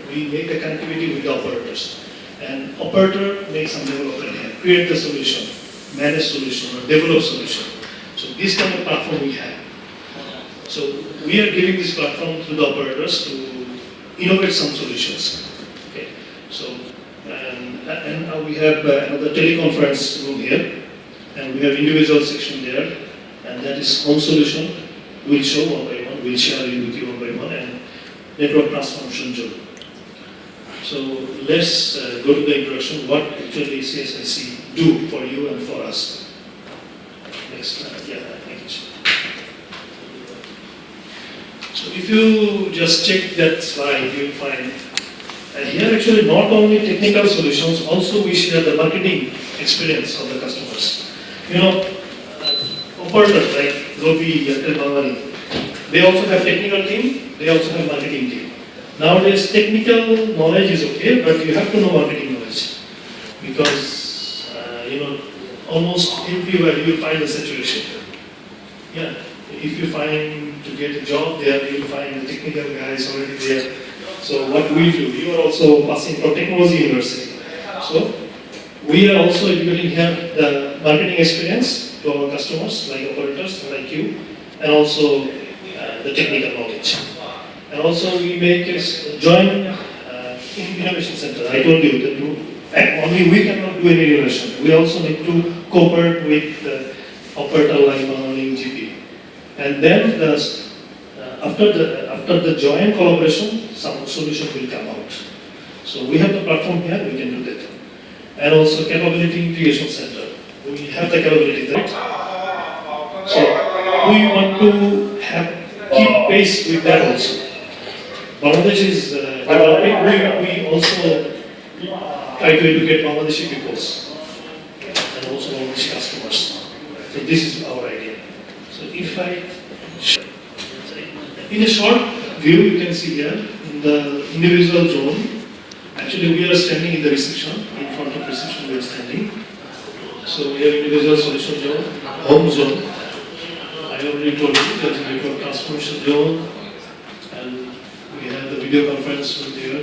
we make the connectivity with the operators. And operator makes some development here, create the solution, manage solution or develop solution. So this kind of platform we have. So we are giving this platform to the operators to innovate some solutions. Okay. So and now we have another teleconference room here, and we have individual section there, and that is home solution. We'll show one by one. We'll share it with you one by one, and network transformation zone. So let's go to the introduction. What actually CSIC do for you and for us. Next, yeah, thank you. So if you just check that slide, you'll find here actually not only technical solutions, also we share the marketing experience of the customers. You know, operators like Robi, Airtel, Bangani, they also have technical team, they also have marketing team. Nowadays, technical knowledge is okay, but you have to know marketing knowledge. Because, you know, almost everywhere you will find a situation. Yeah, if you find to get a job there, you will find the technical guys already there. So what we do, you are also passing from technology university. So we are also educating here the marketing experience to our customers, like operators, like you, and also the technical knowledge. And also we make a joint innovation center. I told you that only we cannot do any innovation. We also need to cooperate with the operator like GP. And then after the joint collaboration, some solution will come out. So we have the platform here, we can do that. And also capability integration center. We have the capability there. So we want to keep pace with that also. Bangladesh is developing. We also try to educate Bangladeshi peoples and also Bangladeshi customers. So this is our idea. So if in a short view, you can see here in the individual zone. Actually, we are standing in the reception. In front of reception, we are standing. So we have individual solution zone, home zone. I already told you that is network transformation zone, and we have the video conference room there,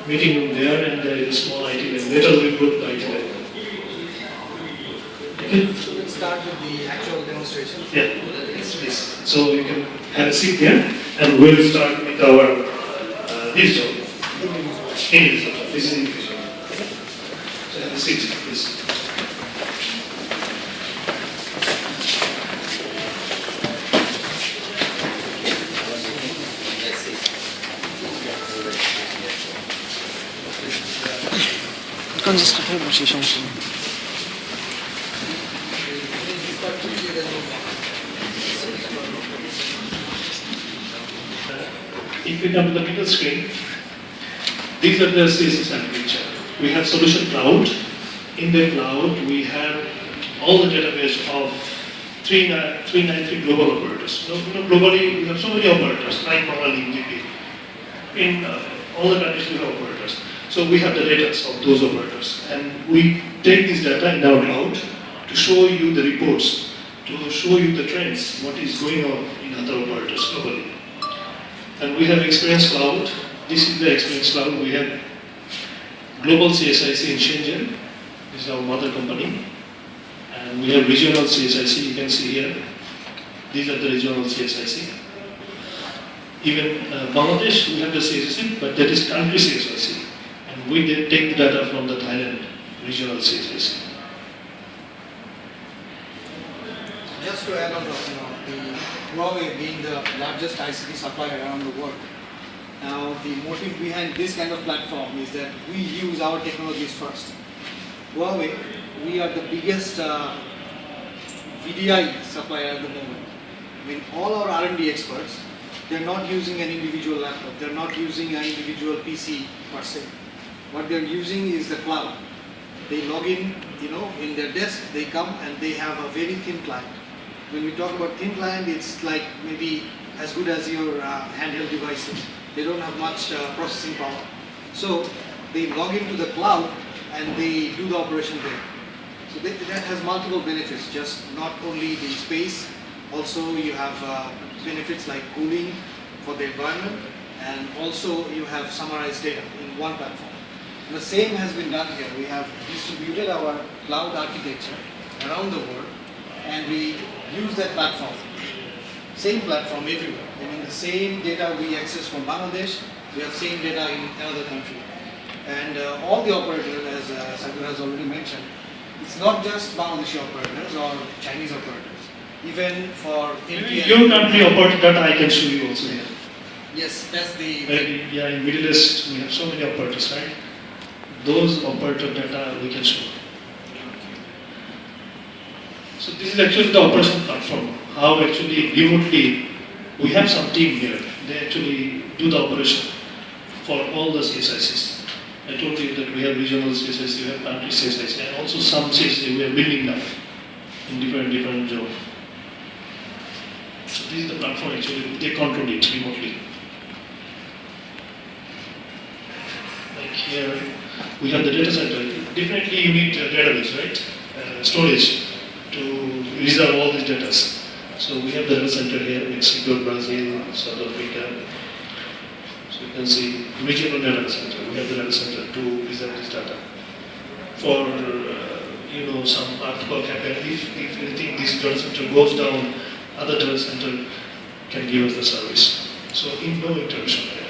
meeting room there, and there is a small IT lab. Later we go to the IT lab. Okay. So let's start with the actual demonstration. Yeah, please. So you can have a seat here, and we'll start with our this zone. This is individual. So have a seat, please. If we come to the middle screen, these are the CSS architecture. We have solution cloud. In the cloud, we have all the database of 393 global operators. You know, globally, we have so many operators, like Bangladesh, GP. In all the countries, we have operators. So we have the data of those operators, and we take this data in our cloud to show you the reports, to show you the trends, what is going on in other operators globally. And we have Experience Cloud. This is the Experience Cloud. We have Global CSIC in Shenzhen. This is our mother company. And we have Regional CSIC, you can see here. These are the Regional CSIC. Even Bangladesh, we have the CSIC, but that is country CSIC. And we take the data from the Thailand Regional CSIC. Just to add on top, the HUAWEI being the largest ICT supplier around the world. Now, the motive behind this kind of platform is that we use our technologies first. HUAWEI, we are the biggest VDI supplier at the moment. I mean, all our R&D experts, they're not using an individual laptop, they're not using an individual PC per se. What they're using is the cloud. They log in, in their desk, they come and they have a very thin client. When we talk about thin client, it's like maybe as good as your handheld devices. They don't have much processing power. So they log into the cloud and they do the operation there. So that has multiple benefits, just not only the space, also you have benefits like cooling for the environment, and also you have summarized data in one platform. And the same has been done here. We have distributed our cloud architecture around the world, and we use that platform. Same platform everywhere. I mean, the same data we access from Bangladesh, we have same data in another country. And all the operators, as Sagar has already mentioned, it's not just Bangladeshi operators or Chinese operators. Even for India. Your country operator data I can show you also here. Yes, that's the. Yeah, in Middle East we have so many operators, right? Those operator data we can show. So this is actually the operation platform. How actually remotely we have some team here. They actually do the operation for all the CSICs. I told you that we have regional CSIC, we have country CSIC, and also some CSIC we are building now in different zones. So this is the platform actually, they control it remotely. Like here, we have the data center. Definitely you need a database, right? Storage to reserve all these data. So we have the data center here, Mexico, Brazil, South Africa. So you can see regional data center. We have the data center to preserve this data. For some earthquake happen, if anything, this data center goes down, other data center can give us the service. So no interruption there.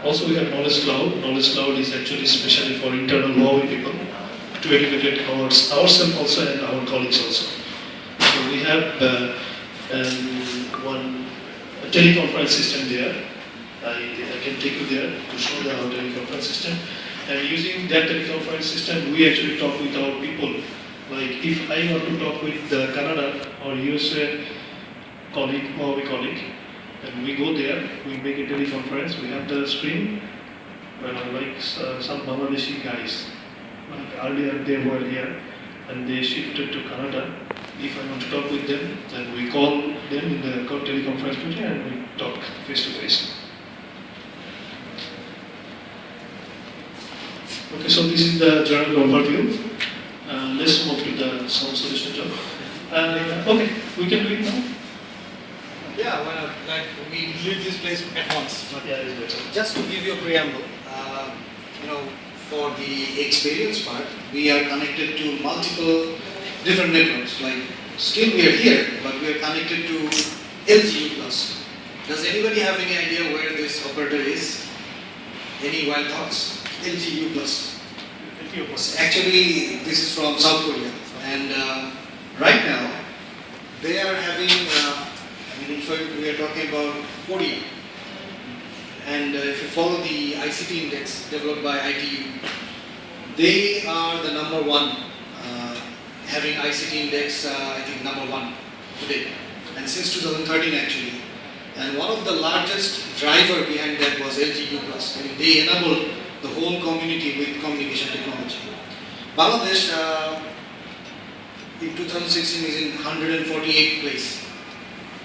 Also we have Knowledge Cloud. Knowledge Cloud is actually especially for internal HUAWEI people to educate ourselves also and our colleagues also. So we have one teleconference system there. I can take you there to show the our teleconference system. And using that teleconference system, we actually talk with our people. Like if I want to talk with the Canada or USA colleague, HUAWEI colleague, and we go there, we make a teleconference, we have the screen, like some Bangladeshi guys. Like earlier they were here and they shifted to Canada. If I want to talk with them, then we call them in the teleconference today and we talk face to face. Okay, so this is the general overview. Let's move to the sound solution job. Okay, we can do it now. Yeah, well, like we leave this place at once. Yeah, it's better. Just to give you a preamble, for the experience part, we are connected to multiple different networks. Like still we are here, but we are connected to LGU plus. Does anybody have any idea where this operator is? Any wild thoughts? LGU plus. Actually, this is from South Korea, and right now they are having. If we are talking about Korea, and if you follow the ICT index developed by ITU, they are the number one, having ICT index, I think number one today, and since 2013 actually. And one of the largest driver behind that was LGU+. I mean, they enabled the whole community with communication technology. Bangladesh in 2016 is in 148th place.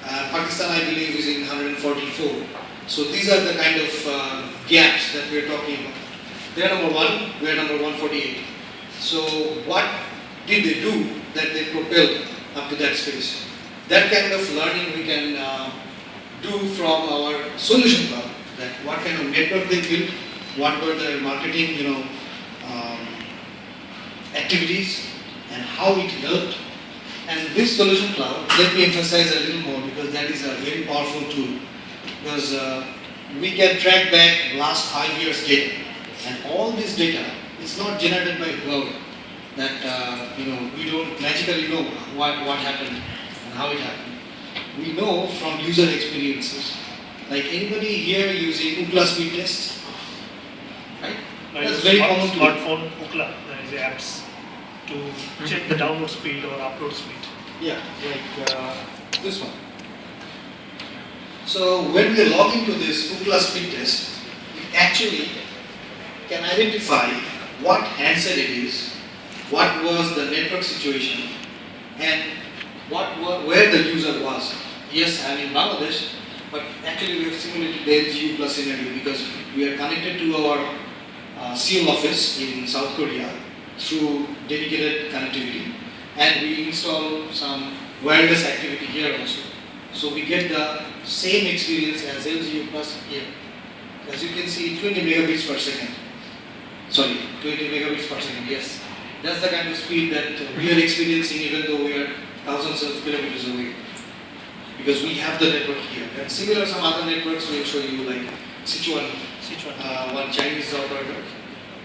Pakistan, I believe, is in 144. So these are the kind of gaps that we are talking about. They are number one, we are number 148. So what did they do that they propelled up to that space? That kind of learning we can do from our solution cloud. That what kind of network they built, what were their marketing, activities, and how it helped. And this solution cloud, let me emphasize a little more because that is a very powerful tool. Because we can track back last 5 years data, and all this data is not generated by HUAWEI. That we don't magically know what happened and how it happened. We know from user experiences. Like anybody here using UCLA speed test, right? That's very common. Smartphone UCLA, there is apps to check the download speed or upload speed. Yeah, like this one. So when we log into this UCLA speed test, it actually can identify what handset it is, what was the network situation, and where the user was. Yes, I'm in Bangladesh, but actually we have simulated the LGU plus scenario because we are connected to our seal office in South Korea through dedicated connectivity, and we install some wireless activity here also. So we get the same experience as LGU plus here. As you can see, 20 megabits per second. Sorry, 20 megabits per second, yes. That's the kind of speed that we are experiencing even though we are thousands of kilometers away. Because we have the network here. And similar some other networks we'll show you like Sichuan, one Chinese operator.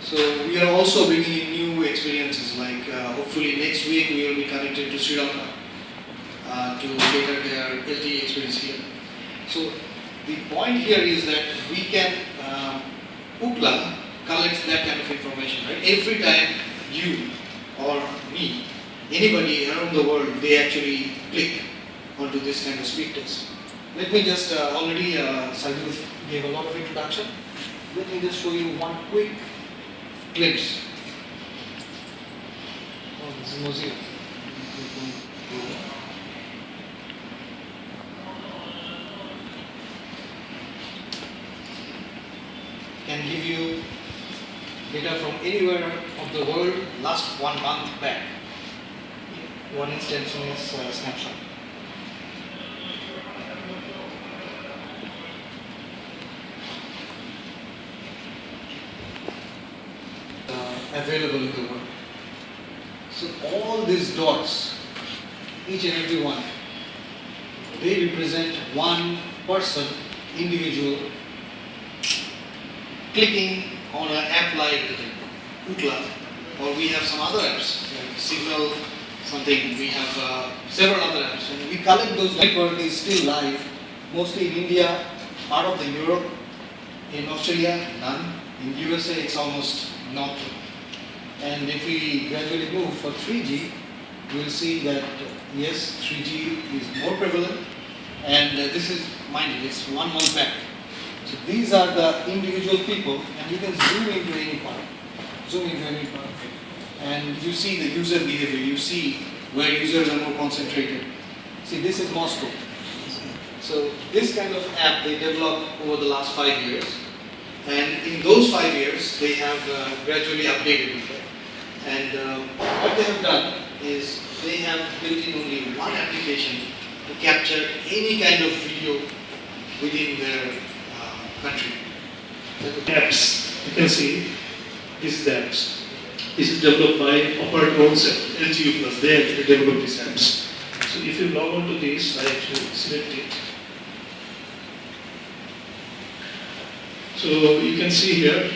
So we are also bringing in new experiences like hopefully next week we will be connected to Sri Lanka to cater their LTE experience here. So the point here is that we can, Ookla collects that kind of information, right? Every time you or me, anybody around the world, they actually click onto this kind of speed test. Let me just, already Sajid gave a lot of introduction. Let me just show you one quick glimpse. Oh, this is Mozilla. Can give you data from anywhere of the world last 1 month back. One instantaneous snapshot. Available in the world. So all these dots, each and every one, they represent one person, individual, clicking on an app like Ookla, or we have some other apps like Signal, something. We have several other apps, and we collect those. Network is still live, mostly in India, part of the Europe, in Australia, none. In USA, it's almost not. And if we gradually move for 3G, we'll see that yes, 3G is more prevalent, and this is, mind you, it's 1 month back. So these are the individual people, and you can zoom into any part. And you see the user behavior, you see where users are more concentrated. See, this is Moscow. So this kind of app they developed over the last 5 years, and in those 5 years they have gradually updated it. And what they have done is they have built in only one application to capture any kind of video within their country. Apps, you can see, this is the apps. This is developed by operator ownself, LGU Plus. They actually developed these apps. So if you log on to this, I actually select it. So you can see here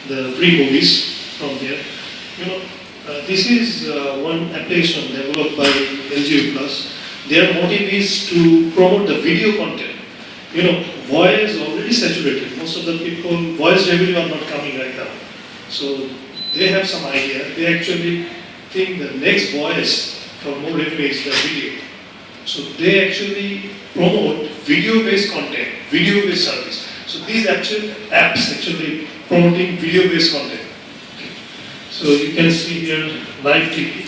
the free movies from here. You know, this is one application developed by LGU Plus. Their motive is to promote the video content. You know, voice is already saturated. Most of the people, voice revenue are not coming right now. So they have some idea. They actually think the next voice for more revenue is the video. So they actually promote video-based content, video-based service. So these apps actually promoting video-based content. So you can see here live TV.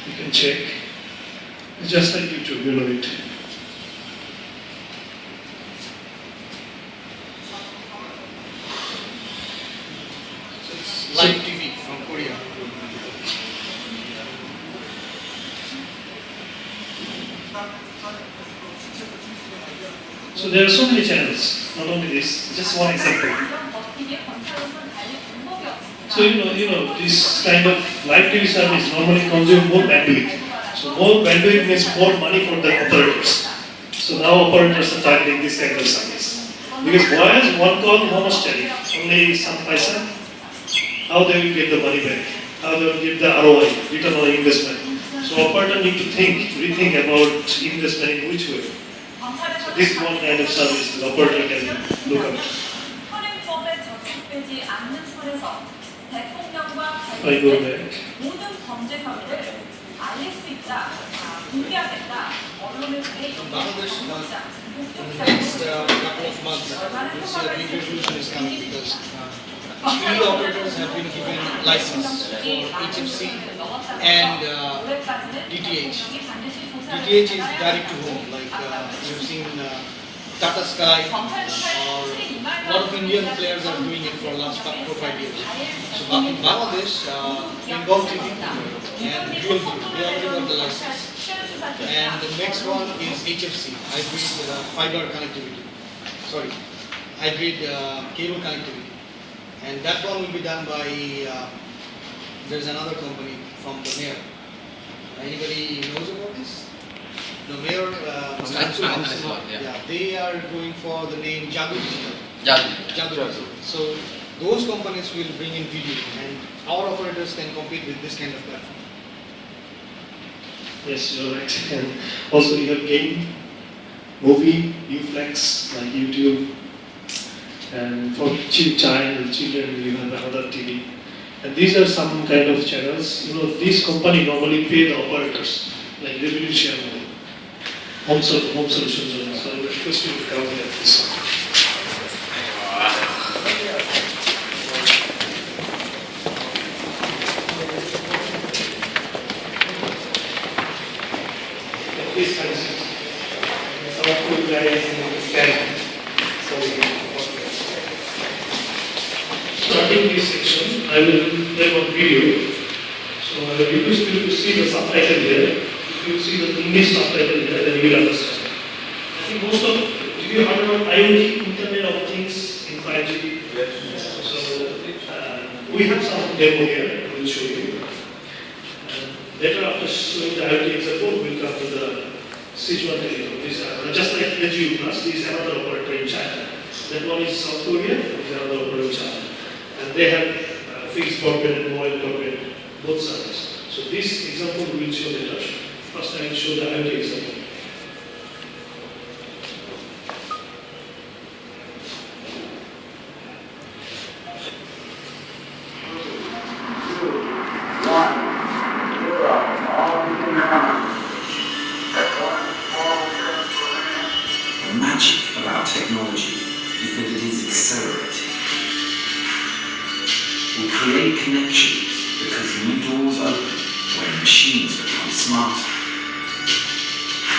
You can check. It's just like YouTube, you know it. So it's live TV from Korea. So there are so many channels, not only this, just one example. So you know, this kind of live TV service normally consumes more bandwidth. So more bandwidth means more money for the operators. So now operators are targeting this kind of service. Because voice, one call, how much tariff? Only some paisa. How they will get the money back? How they will get the ROI, return on investment? So operator need to rethink about investment in which way. So this is one kind of service the operator can look at. If I go back. Bangladesh, in the next couple of months, this big revolution is coming because three operators have been given license for HFC and DTH. DTH is direct to home, like you've seen Tata Sky, or a lot of Indian players are doing it for the last 4 or 5 years. So in Bangladesh, Bengal TV and Dual View, they already got the license. And the next one is HFC, hybrid fiber connectivity. Sorry, hybrid cable connectivity. And that one will be done by, there's another company from the mayor. Anybody knows about this? The mayor, yeah, they are going for the name Jagu Digital. Jagu Digital. So those companies will bring in video, and our operators can compete with this kind of platform. Yes, you're right. And also you have game, movie, Uflex, like YouTube, and for children you have another TV. And these are some kind of channels. You know, these company normally pay the operators, like revenue share model. Home solutions. So I request you to come here, please. Please consider. Some of you guys scan. Starting this section, I will play one video. So I will request you to see the subtitle here. If you see the English subtitle here, then you will understand. I think most of, did you heard about IOT, Internet of Things in 5G? Yes. So we have some demo here, I will show you. And later after showing the IoT example, we will come to the Sichuan telecom. This just like HU Plus, this is another operator in China. That one is South Korea, this is another operator in China. And they have fixed broadband and mobile broadband, both sides. So this example we will show later. First I will show the IoT example. The magic about technology is that it is accelerating. We create connections because new doors open when machines become smarter.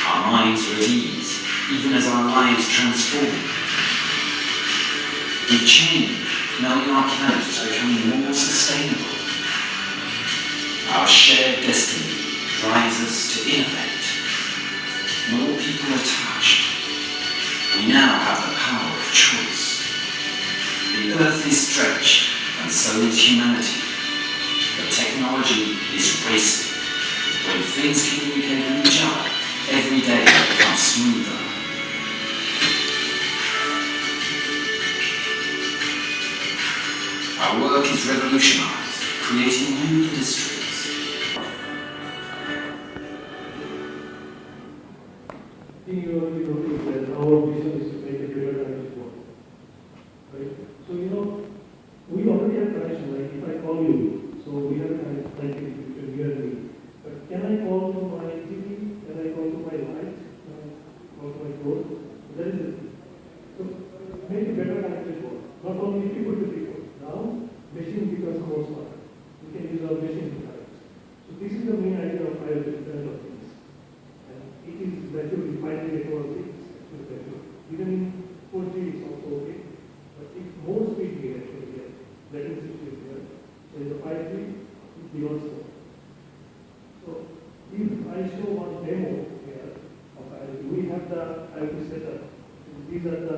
Our minds are at ease, even as our lives transform. We change, knowing our planet is becoming more sustainable. Our shared destiny drives us to innovate. More people are touched. We now have the power of choice. The earth is stretched, and so is humanity. But technology is racing. When things communicate with each other, every day becomes smoother. Our work is revolutionized, creating new industries. I think you already noticed that our vision is to make a better connected world. Right? So we already have connection, like if I call you, so we have connectivity, you can hear me. But can I call to my TV? Can I call to my light? Can I call to my door? That is it. So make a better connected world. Not only people to people. Now machine becomes more smart. We can use our machine to connect. So this is the main idea of IoT, Internet of Things. And it is gradually finally network things. Even in 4G it's also okay. But if more speed we actually get, latency is here. So in the 5G, it becomes slow. So if I show one demo here of IoT, we have the IoT setup. These are the,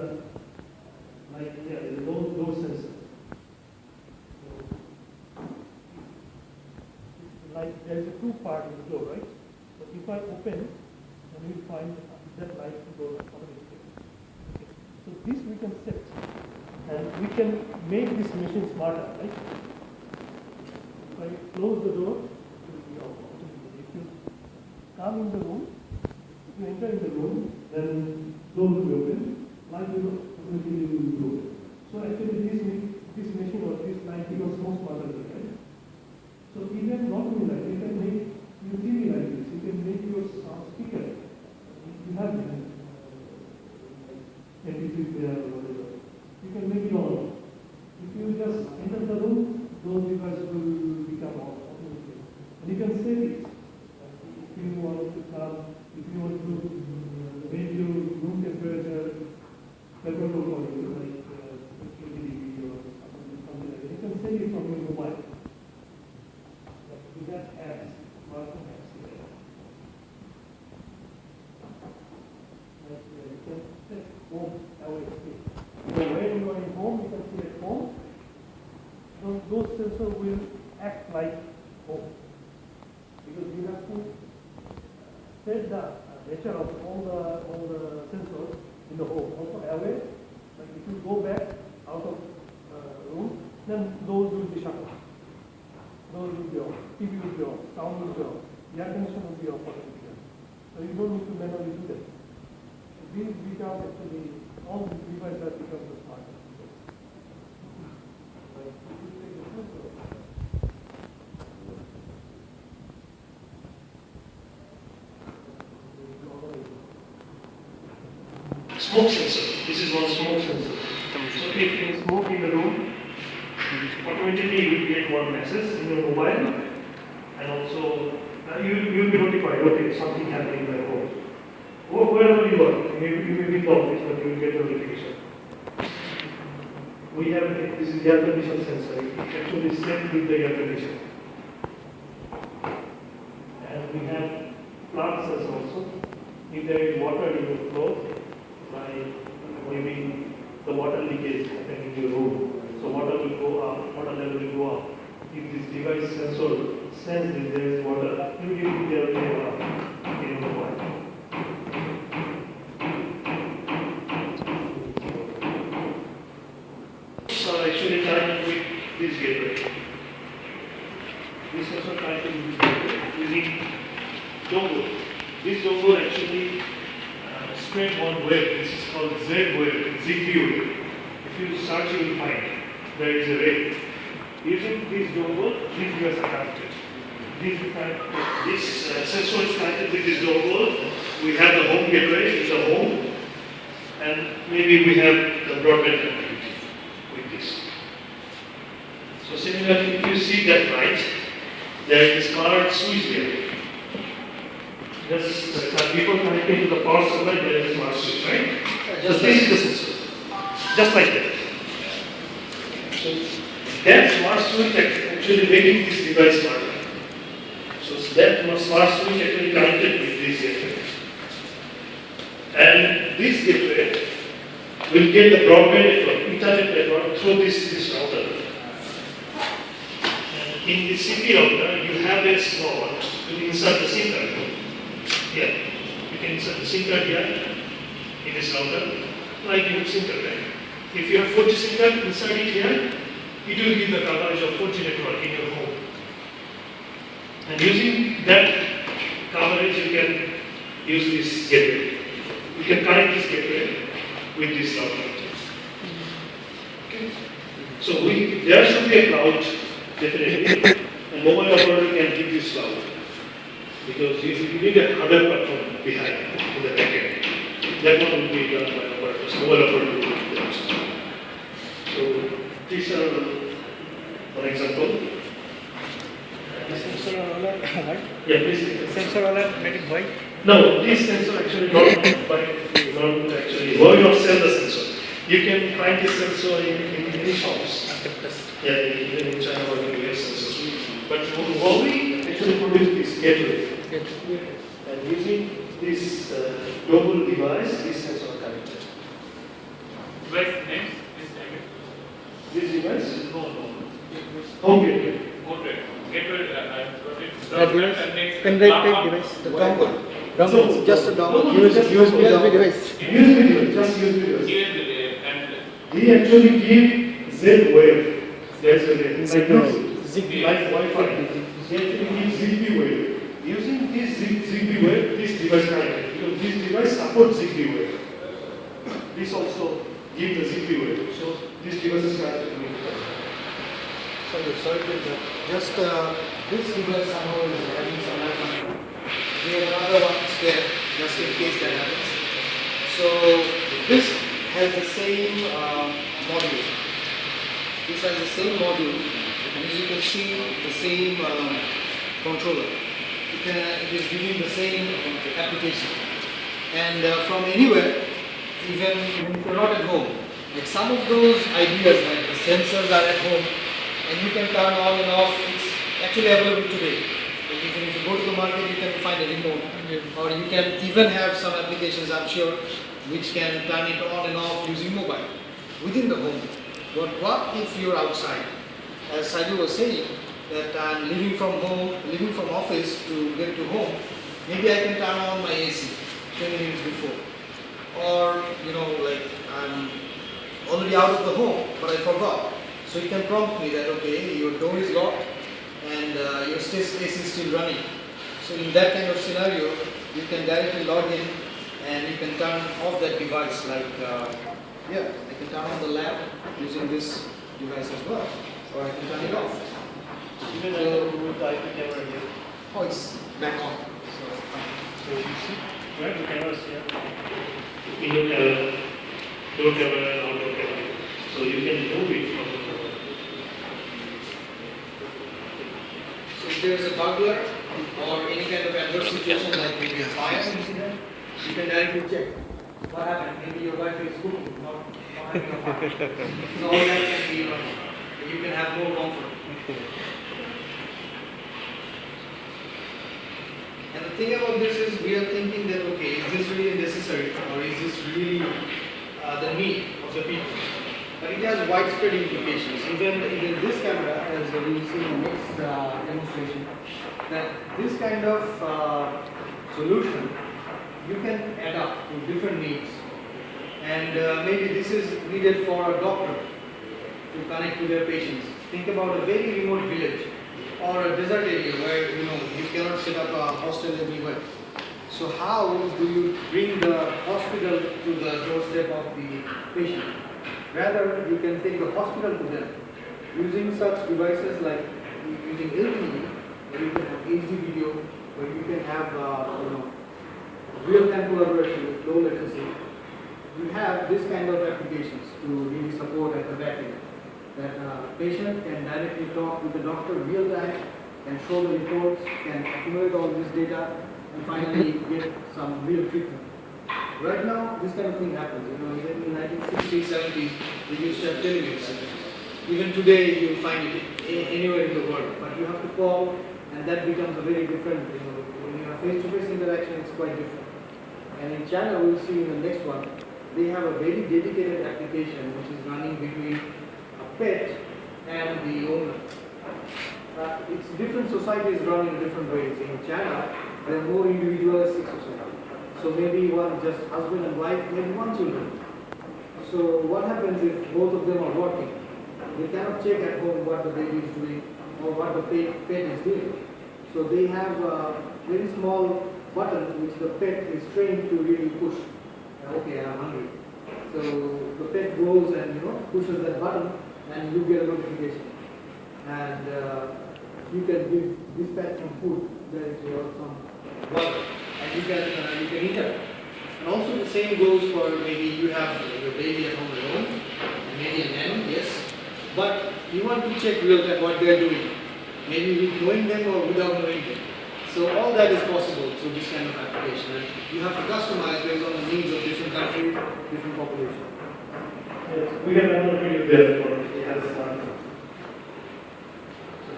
like, yeah, the load sensor. So, like there is a two-part in the flow, right? So if I open, then we find that light goes automatically. Okay. So this we can set, and we can make this machine smarter, right? If I close the door, it will be off automatically. If you come in the room, if you enter in the room, then door will be open, light will automatically be open. So actually this machine or this light becomes more smarter than right? So even not only like you can make your TV like this, you can make your sound speaker. You have MP3 player or whatever. You can make it all. If you just enter the room, those devices will become automatic. And you can save it. If you want to come, if you want to make your room temperature favorable for you, like video or something like that, you can save it from your mobile. We have apps, smartphone apps here. home away state. So when you are in home, you can see at home, those sensors will act like home. Because you have to set the nature of all the sensors in the home. Also away, like if you go back out of room, then those will be shut off. Those will be off. TV will be off. Sound will be off. Air condition will be off automatically. So you don't need to manually do that. So these become actually, all these devices have become the smart. Like if you take the sensor, smoke sensor. This is one smoke sensor. So if there is smoke in the room, automatically you will get one message in your mobile, and also you will be notified, okay, something happening in my home. Or wherever you are, you may be in the office, but you will get notification. We have this is the air condition sensor. It actually sends with the air condition. And we have plant sensor also. If there is water in your floor, by maybe the water leakage happening in your room, so water will go up, water level will go up. If this device sensor senses that there is water, immediately there will be a in the water. So actually tied with this gateway. This sensor tied to this gateway using dongle. This dongle actually spread one wave. This is called Z wave, Zigbee wave. If you search, you will find there is a wave. Using this dongle, these gears are connected. This sensor is connected with this dongle. We have the home gateway in the home, and maybe we have the broadband connectivity with this. So similarly, if you see that right, there is this colored switch there. Just before connecting to the power supply, there is a smart switch, right? Just this is the sensor. Just like that. So that smart switch actually making this device smarter. So that smart switch actually connected with this gateway. And this gateway will get the broadband network, internet network through this router. And in the CP router, you have a slot to insert the SIM card. Here, you can insert the SIM card here in this router, like you have SIM card, right? If you have 4G SIM card, insert it here, it will give the coverage of 4G network in your home. And using that coverage, you can use this gateway. You can connect this gateway with this router. Okay? So there should be a cloud, definitely, and mobile operator can give this cloud. Because you need a hardware platform behind in the backend. That one will be done by operators, mobile operator will do that. So these are one example. Sensor alert, right? Yeah, please. Sensor alert made in white. No, this sensor actually not actually. Why not sell the sensor? You can find this sensor in many shops. Yeah, even in China or in US sensors. But Huawei actually produced this gateway. And using this global device, this sensor are connected. Device name is This device? no. Home gateway. Okay. Gateway, I got it. Pen drive device. The dongle. So, Just a dongle. USB device. USB device, just USB device. And He actually gave Z wave. There's a Zigbee. like Wi-Fi. He actually gives Zigbee wave. Using this Zigbee wave, this device connected. Because this device supports Zigbee wave. This also gives the Zigbee wave. So this device is connected to me. Sorry to interrupt. Just this device somehow is having some malfunction. We have another one there, just in case that happens. So this has the same module. This has the same module, and as you can see, the same controller. It is giving the same application. And from anywhere, even if you're not at home, like some of those ideas, like the sensors are at home, and you can turn on and off. It's actually available today. If you go to the market, you can find a remote, or you can even have some applications. I'm sure which can turn it on and off using mobile within the home. But what if you're outside? As Saju was saying, that I'm leaving from home, leaving from office to get to home, maybe I can turn on my AC 10 minutes before. Or, like I'm already out of the home, but I forgot. So it can prompt me that, okay, your door is locked and your AC is still running. So in that kind of scenario, you can directly log in and you can turn off that device. Like, I can turn on the lamp using this device as well, or I can turn it off. Even with the IP camera here. Oh, it's back on. So you see, right? The cameras here. Indoor camera, door camera, and outdoor camera. So you can move it from the mobile. So if there is a burglar or any kind of adverse situation like maybe a fire incident, you can directly check what happened. Maybe your wife is cooking, not having a fire. So all that can be running. You can have more comfort. And the thing about this is we are thinking that, okay, is this really necessary or is this really the need of the people? But it has widespread implications. Even this camera, as we will see in the next demonstration, that this kind of solution you can adapt to different needs. And maybe this is needed for a doctor to connect to their patients. Think about a very remote village or a desert area where you cannot set up a hostel everywhere. So how do you bring the hospital to the doorstep of the patient? Rather, you can take the hospital to them using such devices like using LTE, where you can have HD video, where you can have real-time collaboration with low latency. You have this kind of applications to really support at the back end. That patient can directly talk with the doctor real time, can show the reports, can accumulate all this data, and finally get some real treatment. Right now, this kind of thing happens. Even in 1960s, 70s, they used to have telemedicine. Even today, you find it anywhere in the world. But you have to call, and that becomes a very different. When you have face-to-face interaction, it's quite different. And in China, we'll see in the next one, they have a very dedicated application which is running between a pet and the owner. It's different societies run in different ways. In China, there are more individualistic society. So maybe one just husband and wife, maybe one children. So what happens if both of them are working? They cannot check at home what the baby is doing or what the pet is doing. So they have a very small button which the pet is trained to really push. Okay, I'm hungry. So the pet goes and pushes that button and you get a notification. And you can give this pet some food directly or some water, and you can eat it. And also the same goes for maybe you have your baby at home alone, and maybe a nanny, yes. But you want to check real time what they are doing, maybe with knowing them or without knowing them. So all that is possible through this kind of application. And you have to customize based on the needs of different countries, different populations. Yes, we have another video there for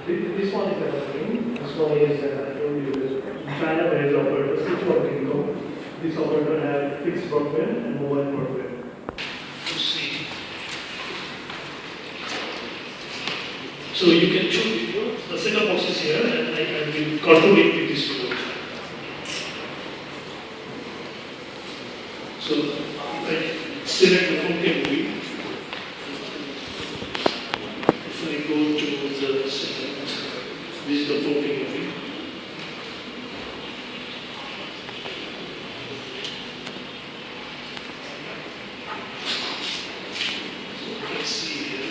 this one is another thing. This one is China has operators, which one can go. This operator has fixed broadband and mobile broadband. To see. So you can choose the setup box is here, and I will control it with this remote. So if I select the 4K movie, if I go to the settings, this is the 4K movie. So let's see here.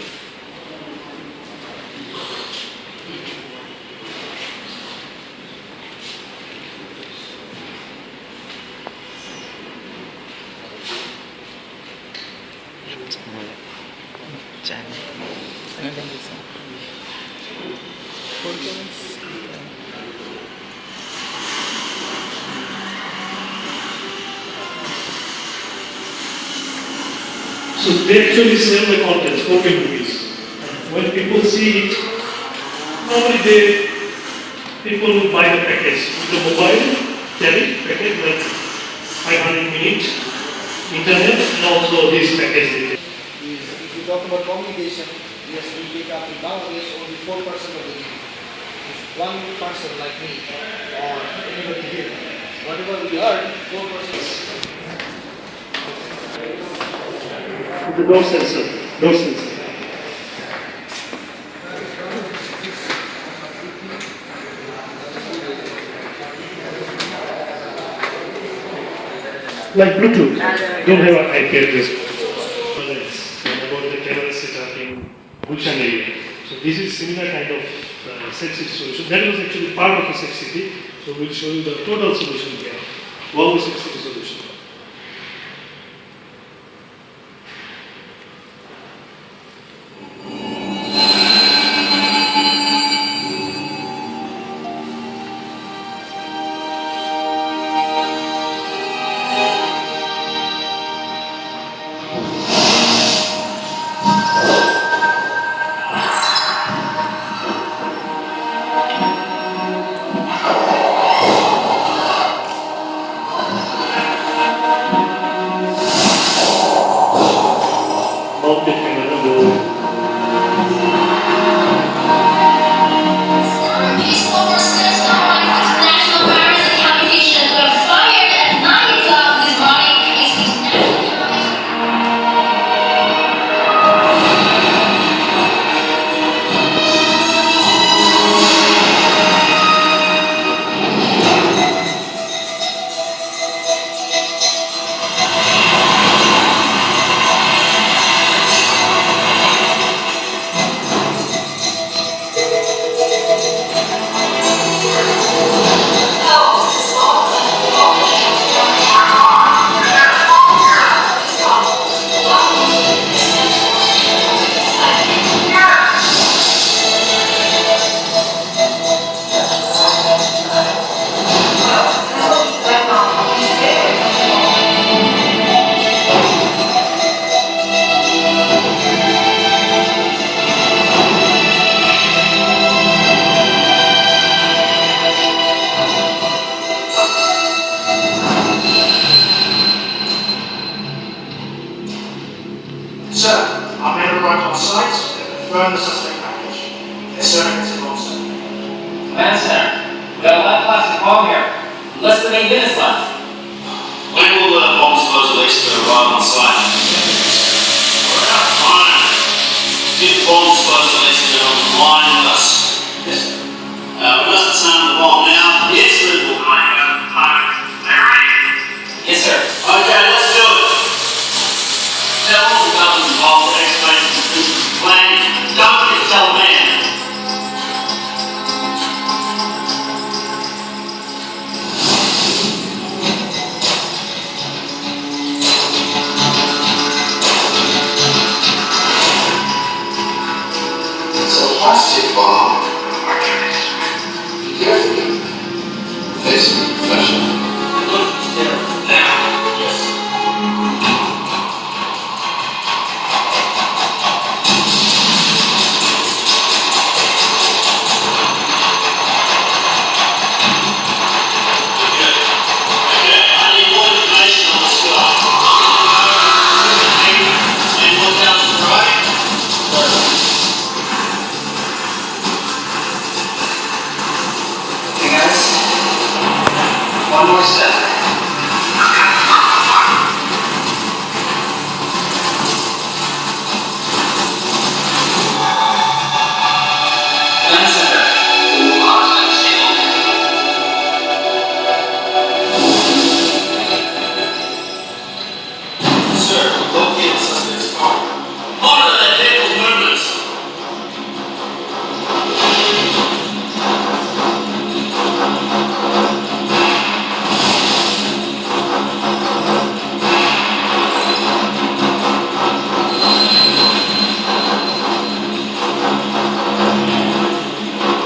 So they actually sell the contents, 4K movies. When people see it, normally people will buy the package with the mobile tariff package like 500 minutes internet and also this package. If you talk about communication, yes, we pick up in Bangladesh only 4% of the data. If one person like me or anybody here, whatever we earn, 4%. The door sensor. Door sensor. Like Bluetooth, don't have an IP address. About the camera setup in gulshan area. So this is similar kind of safe city solution. That was actually part of the safe city. So we'll show you the total solution here. HUAWEI safe city solution. Mounted camera go. Peaceful persistence online international virus and communication were fired at 9 o'clock this morning. Sir, our men arrived on site and confirmed the suspect package. Their surname is Monster. Command Center, we have a live plastic bomb here. Less than 8 minutes left. When will the bomb specialist arrive on site? We're out of time. Get the bomb specialist online with us. Yes, sir. We must disarm the bomb now. The expert will find out the target. Are you ready? Yes, sir. Okay, let's do it. Tell all the government involved to explain the plan. Don't forget to tell the man. It's a plastic bomb. Carefully. Face me, professional. Now. Yes. One more step. Command Center, our time is stable. Sir, locate the suspect's car. Monitor that vehicle's movements.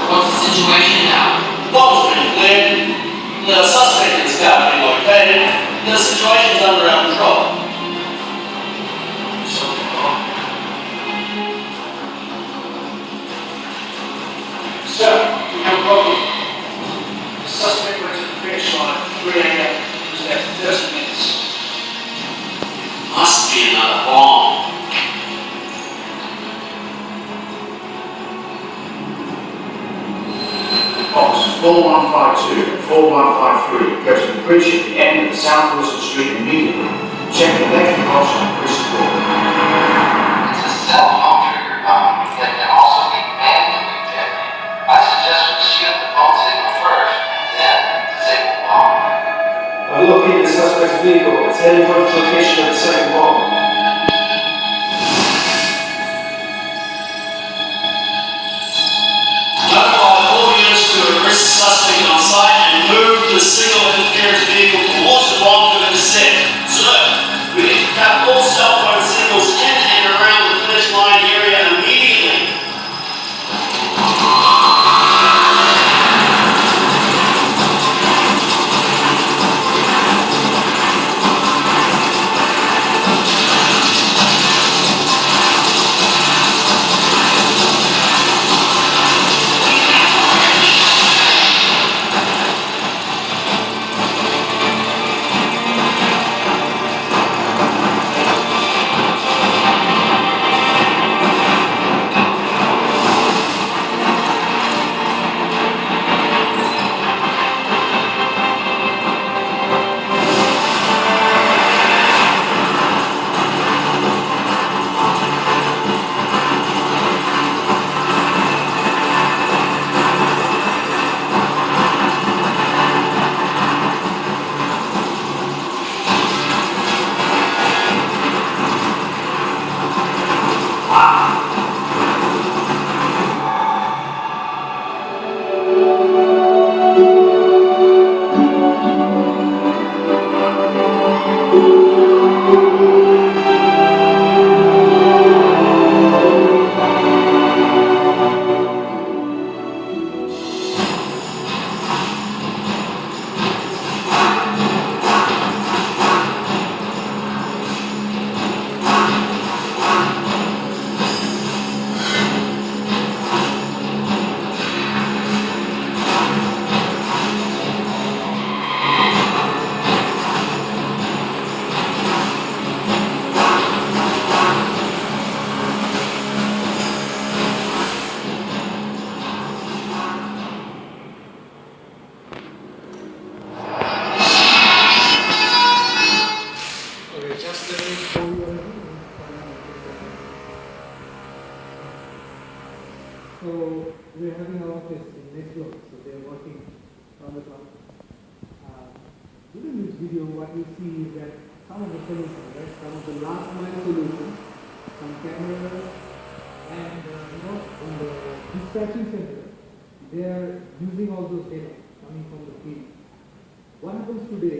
What's the situation now? Bomb's been cleared. The suspect is currently located. The situation's under our control. Something wrong. Sir, we have a problem. The suspect went to the finish line at 3 a.m. He was there for 30 minutes. 4152 and 4153 go to the bridge at the end of the South Wilson Street immediately. Check the electric option and push the button. It's a cell phone trigger bomb that can also be manually detonated. I suggest we shield the phone signal first, then disable the bomb. I've located the suspect's vehicle. It's heading towards the location of the second bomb. Notify all units to arrest the suspect on site and move the single interference vehicle towards the bomb for the descent. So, we need to cut all cell phone signals in and around the finish line area immediately. So we're having our office in next door, so they're working on the clock. During this video, what you see is that some of the solutions, right, some of the last mile solutions, some cameras, and in the dispatching center, they are using all those data coming from the field. What happens today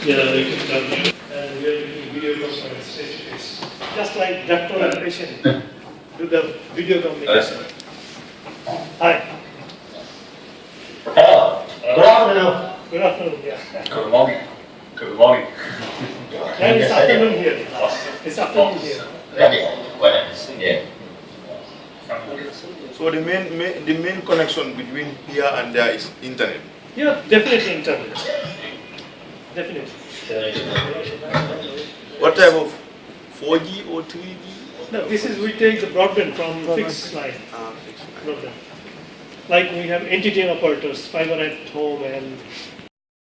Yeah, you can come here. And we are doing video conference face to face. Just like doctor and patient do the video communication. Hi. Hello. Good afternoon. Good afternoon. Yeah. Good morning. Good morning. And it's afternoon here. It's afternoon here. Yeah. So the main connection between here and there is internet. Yeah, definitely internet. Definitely. What type of 4G or 3G? No, this is, we take the broadband from fixed line. Fixed line. Broadband. Like we have NTTN operators, fiber at home and